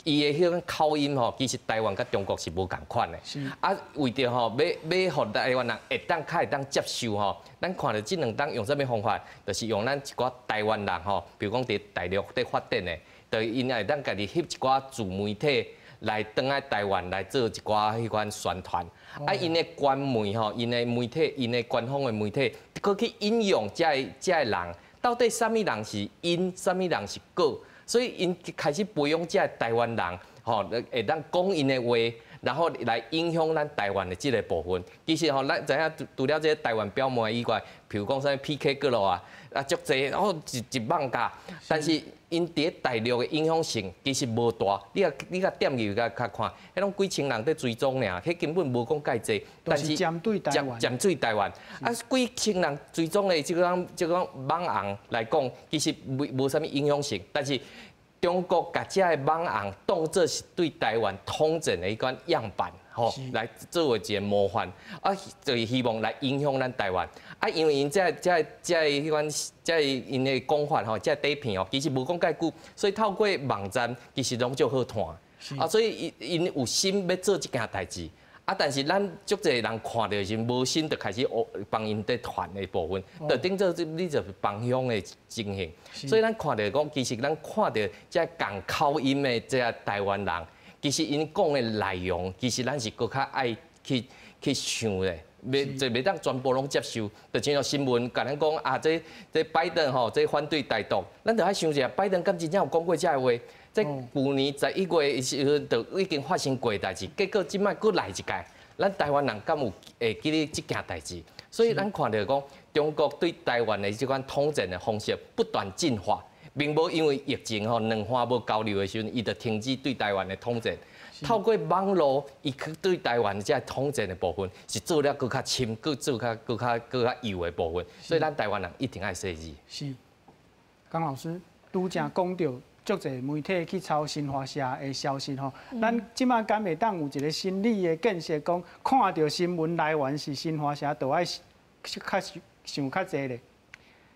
伊的迄种口音吼，其实台湾甲中国是无共款的。啊，为着吼要互台湾人较会当接受吼，咱看到即2档用啥物方法，就是用咱一寡台湾人吼，比如讲伫大陆伫发展的，就因会当家己翕一寡自媒体来登来台湾来做一寡迄款宣传。啊，因的官媒吼，因的媒体，因的官方的媒体，佮去引用这个人，到底啥物人是因，啥物人是果？所以因开始培养这台湾人，吼，会当讲因的话，然后来影响咱台湾的这个部分。其实吼，咱知影除了这台湾表妹以外，譬如讲啥 PK 阁落啊，足济，然后一网架，但是因伫大陆的影响性其实无大。你甲点入甲看，迄种几千人在追踪尔，迄根本无讲介济。但是针对台湾，针对台湾，啊，几千人追踪的即个网红来讲，其实无啥物影响性，但是。中国甲这个网红当作是对台湾统战的一款样板，吼，来作为一个模范，啊，就是希望来影响咱台湾。啊，因为因这迄款因的讲法吼，这底片哦，其实无讲介久，所以透过网站其实拢足好看。啊，所以因有心要做这件代志。啊，但是咱足侪人看到是无心，就开始帮因在传的部分，就等做你就帮凶的情形。所以咱看到讲，其实咱看到这讲口音的这台湾人，其实因讲的内容，其实咱是更较爱去想的，袂当全部拢接受。就像像新闻甲咱讲啊，这拜登吼，这反对台独，咱就爱想一下，拜登敢真正有讲过这个话？在去年11月的时候，就已经发生过代志，结果即摆佫来一届，咱台湾人敢有会记得这件代志？所以咱看到讲，中国对台湾的这款统战的方式不断进化，并无因为疫情吼两岸无交流的时候，伊就停止对台湾的统战。透过网络，伊去对台湾这统战的部分，是做了佫较深，佫做佫较幼的部分。所以咱台湾人一定爱设置。是，江老师拄正讲到。足侪媒体去抄新华社的消息吼，咱即马敢会当有一个心理的建设，讲看到新闻来源是新华社，就爱想较济咧。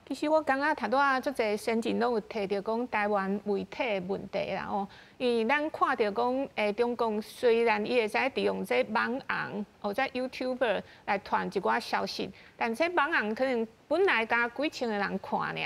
其实我感觉头拄仔足侪先进拢有提到讲台湾媒体的问题啦哦，因为咱看到讲中共虽然伊会使利用这网红或者 YouTuber 来传一寡消息，但这网红可能本来加几千个人看尔，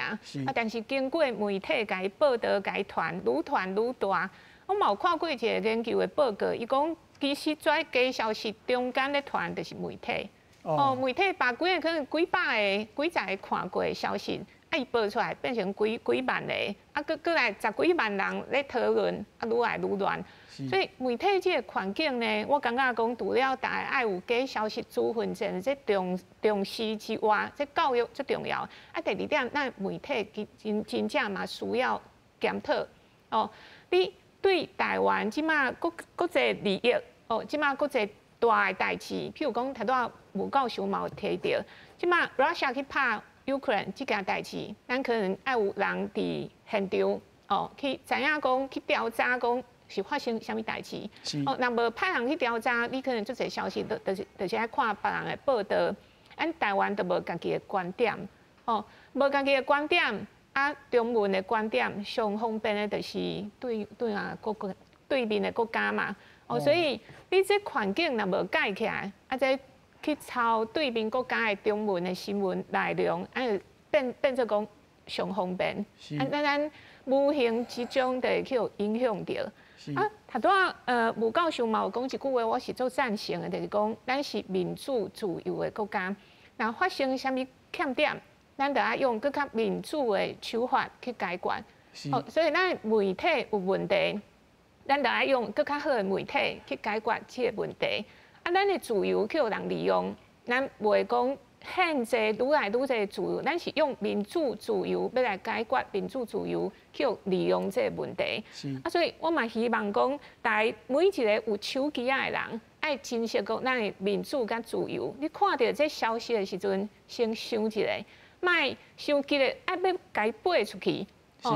啊，但是经过媒体甲伊报道、甲伊传，愈传愈大。我嘛有看过一个研究的报告，伊讲其实这假消息中间咧传就是媒体。哦，媒体把几个可能几百个、几十个看过的消息，啊，伊报出来变成几万个，啊，搁来10几万人咧讨论，啊，愈来愈乱。所以媒体这个环境呢，我感觉讲除了大家爱有假消息资讯战这重视之外，这教育最重要。啊，第二点，咱媒体真正嘛需要检讨。哦，你对台湾即马国际利益，哦，即马国际大的代志，譬如讲头拄仔吴教授嘛有提到，即马 Russia 去拍 Ukraine 这件代志，咱可能爱有人伫现场哦，去知影讲去调查讲是发生啥物代志。哦，若无派人去调查，你可能做侪消息，就是爱看别人的报道。咱台湾都无家己的观点，哦，无家己的观点，啊，中文的观点上方便的，就是对面的国家嘛。哦，所以你这环境若无改起来，啊，再去抄对面国家的中文的新闻内容，啊，变做讲上方便，啊，咱无形之中就会去有影响到。啊，头拄仔吴教授嘛有讲一句话，我是做赞成的，就是讲咱是民主自由的国家，若发生啥物欠点，咱就要用更较民主的手法去解决。哦，所以咱媒体有问题。咱就爱用更较好的媒体去解决这个问题。啊，咱的自由去有人利用，咱袂讲限制愈来愈侪自由，咱是用民主自由要来解决民主自由去利用这个问题。所以我嘛希望讲，每一个有手机仔的人，爱珍惜讲咱的民主甲自由。你看到这消息的时阵，先想一下，莫想急咧，爱要改背出去。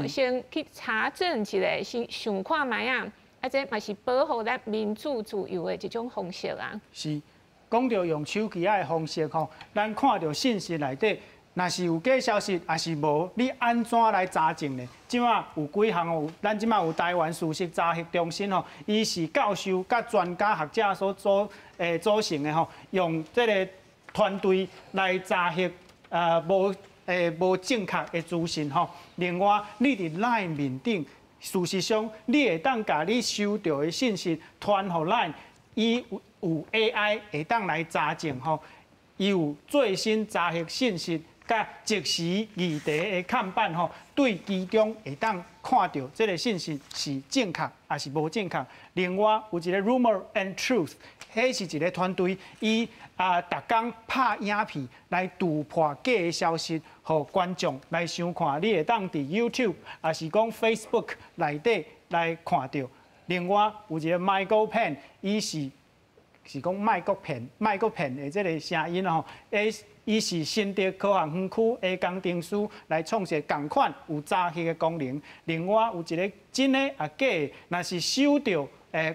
先去查证一下，先想看卖啊，这嘛是保护咱民主自由的一种方式啊。是。讲到用手机仔的方式吼，咱看到信息内底，若是有假消息，还是无，你安怎来查证呢？即马有几项哦，咱即马有台湾事实查核中心吼，伊是教授甲专家学者所组成的吼，用这个团队来查核无正确的资讯吼。另外，你伫 LINE 面顶，事实上你会当甲你收到的信息传互 LINE， 伊有 AI 会当来查证吼，伊有最新查核信息，甲即时议题的看板吼，对其中会当看到这个信息是正确还是无正确。另外有一个 Rumor and Truth， 迄是一个团队，伊逐工拍影片来突破假的消息，互观众来想看。你会当伫 YouTube 还是讲 Facebook 内底来看到。另外有一个 Michael Penn， 伊是讲麦国片的这个声音吼，伊是新竹科学园区的工程师来创设同款有查核的功能。另外有一个真的假的，若是收到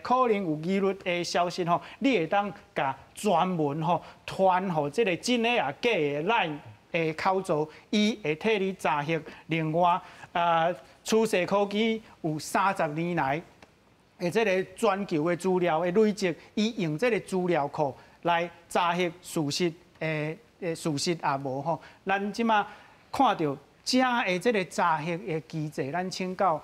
可能有疑虑的消息吼，你会当甲专门吼传互这个真的假的 LINE 的口座，伊会替你查核。另外趋势科技有30年来。这个全球的资料的累积，伊用这个资料库来查核事实，事实也无吼。咱即马看到假的这个查核的机制，咱请教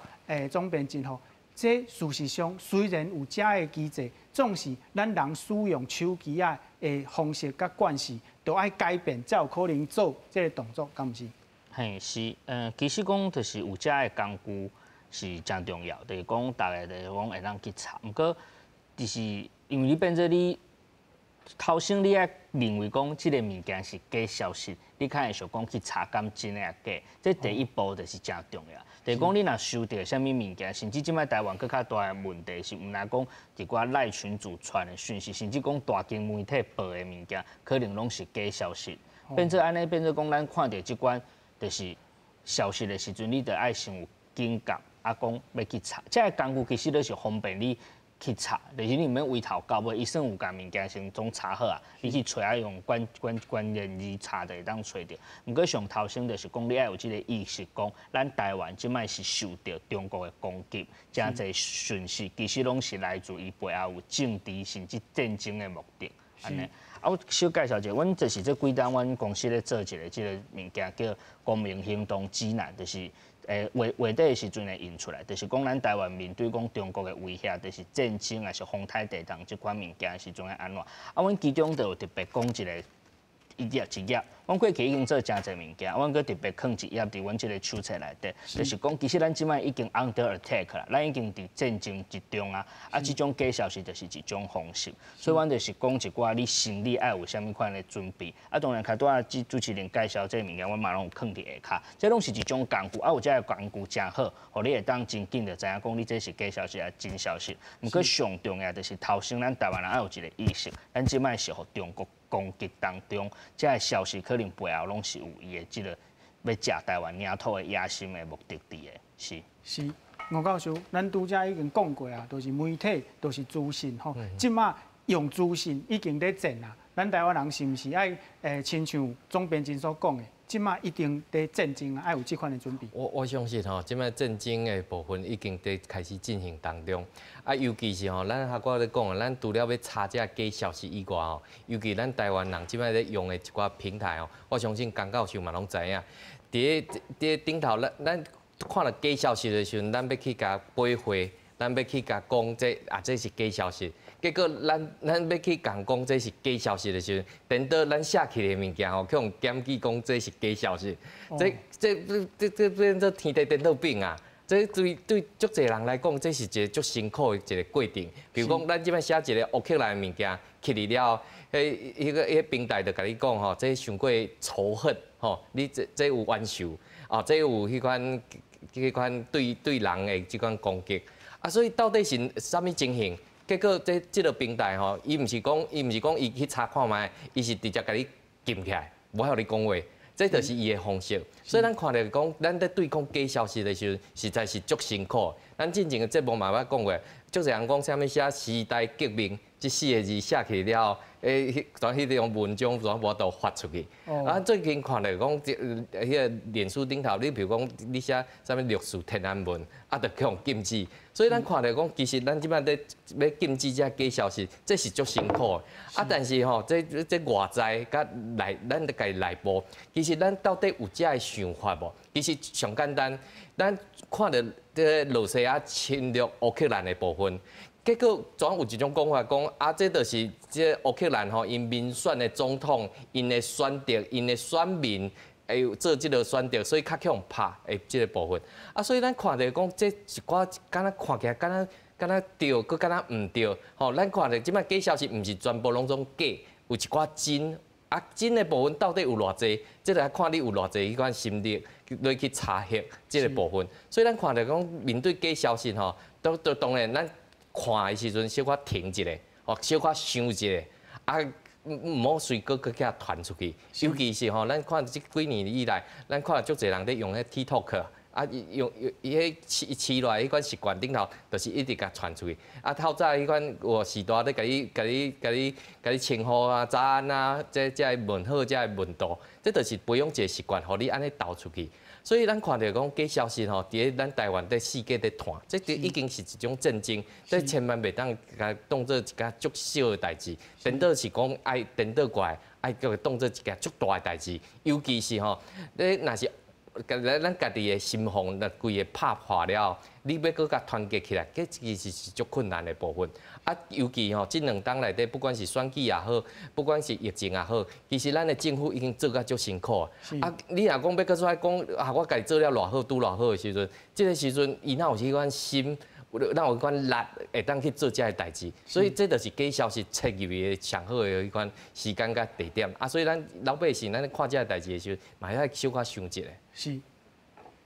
总编辑吼。这事实上虽然有假的机制，总是咱人使用手机的方式甲惯势，都爱改变，才有可能做这个动作，敢毋是？嘿，是，其实讲就是有假的工具。是真重要，就是讲大家就是讲会当去查，毋过就是因为你变做你头先你爱认为讲即个物件是假消息，你较会想讲去查敢真诶假，这第一步就是真重要。就是讲你若收到啥物物件，甚至即摆台湾更较大诶问题是，毋但讲伫寡赖群主传诶讯息，甚至讲大型媒体报诶物件，可能拢是假消息。变做安尼，变做讲咱看到即款就是消息诶时阵，你得爱先有警觉。讲要去查，这个工具其实都是方便你去查，就是你毋免回头到尾，伊算有甲物件先总查好啊，你去找啊用关键字查就会当找着。毋过上头先就是讲，你爱有即个意识，讲咱台湾即摆是受到中国的攻击，真侪讯息其实拢是来自于背后有政治甚至战争的目的，安尼。我小介绍一下，阮就是这几单，阮公司咧做一个即个物件叫公民行动指南，就是。月底的时阵会印出来，就是讲咱台湾面对讲中国的威胁，就是战争还是风台地动即款物件的时阵会安怎？阮其中就有特别讲一个一页，阮过去已经做真侪物件，阮搁特别放一页伫阮即个手册内底，就是讲其实咱即摆已经 under attack 啦，咱已经伫战争之中啊，即种假消息就是一种方式，所以阮就是讲一寡你心里爱有啥物款的准备，当然较多主持人介绍这物件，阮嘛拢有放伫下骹，这拢是一种工具，有这个工具真好，互你会当真紧就知影讲你这是假消息还是真消息。毋过上重要就是头先咱台湾人爱有一个意识，咱即摆是互中国攻击当中，这个消息可能背后拢是有伊的即个要食台湾领土的野心的目的地的，是。吴教授，咱拄则已经讲过啊，都是媒体，都是资讯吼。即马用资讯已经在战啦，咱台湾人是毋是爱亲像总编辑所讲的，即马一定在战争啊，爱有这款的准备。我相信吼，即摆战争的部分已经在开始进行当中。尤其是吼，咱我咧讲啊，咱除了要查这假消息以外吼，尤其咱台湾人即摆咧用的一寡平台吼，我相信江教授嘛拢知影。伫顶头，咱看到假消息的时阵，咱要去甲背回，咱要去甲讲这是假消息。结果咱要去讲这是假消息的时阵，等到咱写起的物件吼，去用检举讲这是假消息，这变做天地颠倒饼啊！这对足侪人来讲，这是一个足辛苦的一个过程。比如讲，咱即摆写一个乌克兰的物件，去了，迄平台就甲你讲吼，这伤过仇恨吼，你这有冤仇啊，这有迄款对人的即款攻击啊，所以到底是啥物情形？结果这个平台吼，伊毋是讲伊去查看卖，伊是直接甲你禁起来，无互你讲话。这就是伊的方式，所以咱看到讲，咱在对抗假消息的时候，实在是足辛苦。咱之前的节目嘛捌讲过，足侪人讲啥物写时代革命这4个字写起了，全迄种文章全部都发出去。啊，最近看到讲，迄个脸书顶头，你比如讲你写啥物历史天然文，啊，就去用禁止。所以咱看到讲，其实咱即摆在要禁止这假消息，这是足辛苦的。啊，但是吼，这外在甲咱家内部，其实咱到底有这个想法无？其实上简单，咱看到这罗西亚侵略乌克兰的部分，结果总有一种讲法讲，啊，这就是这乌克兰吼，因民选的总统，因的选择，因的选民。会有做即个选择，所以较去用拍诶即个部分。啊，所以咱看到讲，这一寡敢若看起来敢若对，佮敢若毋对。吼，咱看到即摆假消息，毋是全部拢总假，有一寡真。啊，真的部分到底有偌济？这个看你有偌济迄款心力来去查核即个部分。所以咱看到讲，面对假消息吼，都当然咱看的时阵小可停一下，哦，小可想一下，啊。唔好随个去传出去，尤其是吼，咱看这几年以来，咱看足侪人咧用迄 TikTok 啊，用伊迄饲落来迄款习惯顶头，就是一直甲传出去。啊，透早迄款我时代咧，甲你称呼啊、早安啊，这问好，这问道，这就是培养一个习惯，互你安尼导出去。所以咱看到讲假消息吼，伫咱台湾在世界在传，这已经是一种震惊，这千万袂当甲当做一件足小的代志，颠倒是讲爱颠倒过来，爱叫当做一件足大的代志，尤其是吼，你若是咱家己的心防，若规个拍破了，你要搁甲团结起来，这其实是足困难的部分。啊，尤其吼，这2冬内底，不管是选举也好，不管是疫情也好，其实咱的政府已经做甲足辛苦。啊，你若讲要搁出来讲，啊，我家己做了偌好，拄偌好的时阵，这个时阵，伊哪有迄款心，哪有迄款力，会当去做这个代志？所以这就是假消息切入的上好的迄款时间甲地点。啊，所以咱老百姓，咱看这个代志的时候，嘛要小可想一下。是，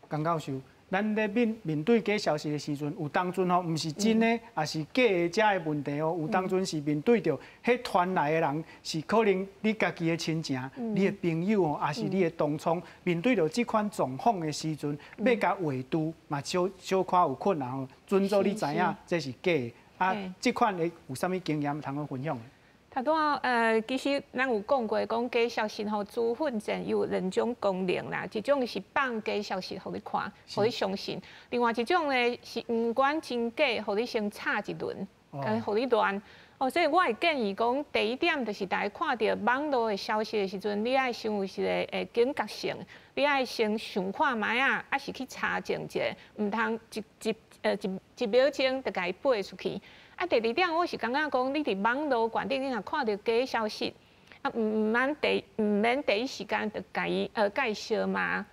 江教授。咱咧面对假消息的时阵，有当阵吼，毋是真的，也是假的遮的问题哦。有当阵是面对着迄传来的人，是可能你家己的亲情、你的朋友哦，也是你的同窗，面对着这款状况的时阵，要甲画图嘛，小可有困难哦。准做你知影这是假的，啊，这款的有啥物经验通去分享的？其实咱有讲过，讲假消息吼，资讯战有2种功能啦，一种是放假消息互你看，互你相信；另外一种呢是毋管真假，互你先查一轮，互你乱。所以我会建议讲，第一点就是大家看到网络的消息的时阵，你爱先有一个警觉性，你爱先想看卖啊，还是去查证一下，毋通一秒钟就甲伊背出去。啊，第二点，我是感觉讲，你伫网络观点，你若看到假消息，啊，毋免第一时间就甲伊相骂，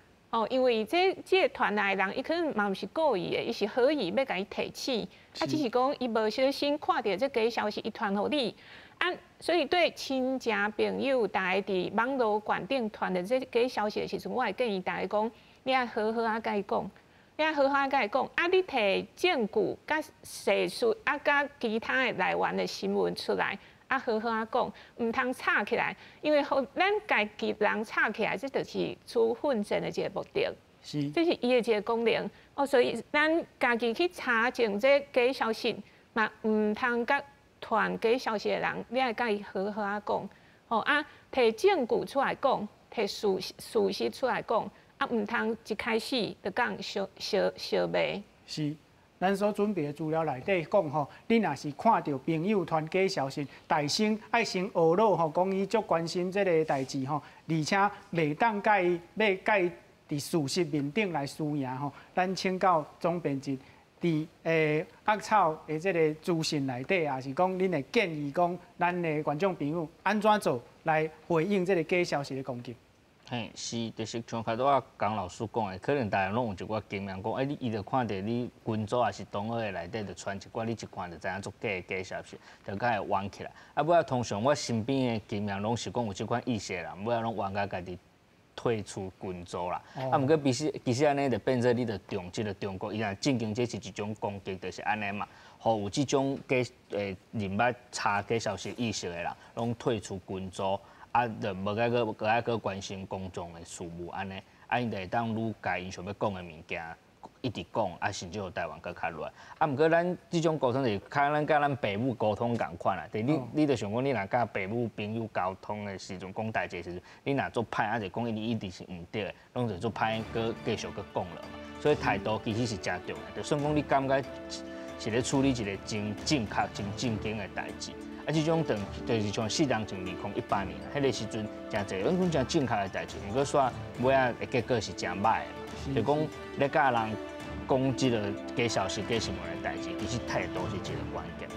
因为这个传来的人，伊可能嘛毋是故意的，伊是好意要甲伊提起，啊，只是讲伊无小心看到这假消息，伊传互你，啊，所以对亲戚朋友，大家伫网络观点传的这假消息的时阵，我会建议大家讲，你爱好好啊甲伊讲。你爱好好甲伊讲，啊，你摕证据、甲叙述、啊，甲其他的来源的新闻出来，啊，好好啊讲，毋通吵起来，因为咱家己人吵起来，这就是处混战的一个目的，这是伊的一个功能。所以咱家己去查证这假消息，嘛毋通甲传假消息的人，你爱甲伊好好啊讲，摕证据出来讲，摕事实出来讲。啊，毋通一开始就讲相骂。是，咱所准备的资料内底讲吼，你若是看到朋友传假消息，大声爱先学老吼，讲伊足关心这个代志吼，而且袂当甲伊伫事实面顶来输赢吼，咱请教总编辑伫恶草的这个资讯内底，也是讲恁会建议讲咱的观众朋友安怎做来回应这个假消息的攻击？嘿，是，就是像开头江老师讲的，可能大家拢有一寡经验，讲，你伊就看到你群组也是同学内底就传一寡，你一看就知影做假的假消息，就甲会冤起来。尾仔通常我身边的经验拢是讲有即款意识的人，尾仔拢冤甲家己退出群组啦。毋过其实安尼就变做你着中即个中国，伊若正经这是一种攻击，就是安尼嘛。互有即种认捌查假消息意识的人，拢退出群组。就无爱去关心公众的事务，安尼，因就会当愈家因想要讲的物件一直讲，甚至互台湾搁较乱。毋过咱即种沟通是咱甲咱父母沟通共款啦。你着想讲，你若甲父母朋友沟通的时阵讲代志时阵，你若做歹，就讲你一定是毋对的，拢就做歹，搁继续搁讲了嘛。所以态度其实是真重要，就算讲你感觉是咧处理一个真正确、真正经的代志。即种就是像4年前2018年，迄个时阵真侪，咱讲真正确的代志，毋过煞尾仔的结果是真歹的嘛。就讲咧甲人讲即个假消息、假新闻的代志，其实态度是一个关键。